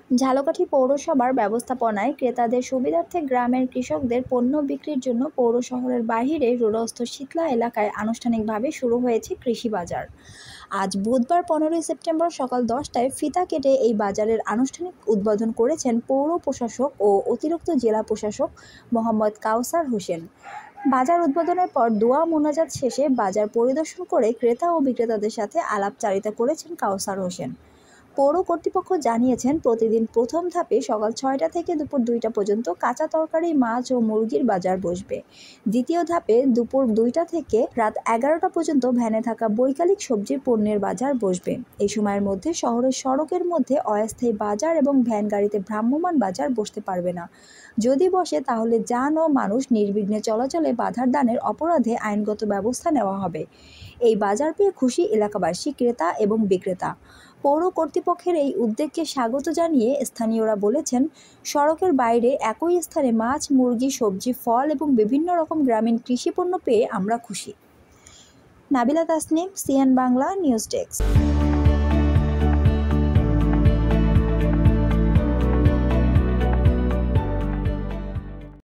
ঝালকাঠি পৌরসভার ব্যবস্থাপনায় ক্রেতাদের সুবিধার্থে গ্রামের কৃষকদের পণ্য বিক্রির জন্য পৌর শহরের বাইরে রোডস্থ শীতলা এলাকায় আনুষ্ঠানিকভাবে শুরু হয়েছে কৃষি বাজার। আজ বুধবার 15 সেপ্টেম্বর সকাল 10টায় ফিতা কেটে এই বাজারের আনুষ্ঠানিক উদ্বোধন করেছেন পৌর প্রশাসক ও অতিরিক্ত জেলা প্রশাসক মোহাম্মদ কাউসার হোসেন। বাজার উদ্বোধনের পর দোয়া মোনাজাত শেষে বাজার পরিদর্শন করে ক্রেতা ও বিক্রেতাদের সাথে আলাপচারিতা করেছেন কাউসার হোসেন। পৌর কর্তৃপক্ষ জানিয়েছেন, প্রতিদিন প্রথম ধাপে সকাল 6টা থেকে দুপুর 2টা পর্যন্ত কাঁচা তরকারি, মাছ ও মুরগির বাজার বসবে। দ্বিতীয় ধাপে দুপুর 2টা থেকে রাত 11টা পর্যন্ত ভ্যানে থাকা বৈকালিক সবজির পণ্যের বাজার বসবে। এই সময়ের মধ্যে শহরের সড়কের মধ্যে অস্থায়ী বাজার এবং ভ্যান গাড়িতে ভ্রাম্যমাণ বাজার বসতে পারবে না। যদি বসে তাহলে যান ও মানুষ নির্বিঘ্নে চলাচলে বাধার দানের অপরাধে আইনগত ব্যবস্থা নেওয়া হবে। এই বাজার পেয়ে খুশি এলাকাবাসী, ক্রেতা এবং বিক্রেতা। পৌর কর্তৃপক্ষের এই উদ্যোগকে স্বাগত জানিয়ে স্থানীয়রা বলেছেন, সড়কের বাইরে একই স্থানে মাছ, মুরগি, সবজি, ফল এবং বিভিন্ন রকম গ্রামীণ কৃষি পণ্য পেয়ে আমরা খুশি। Nabila Tasnim, CN Bangla news desk.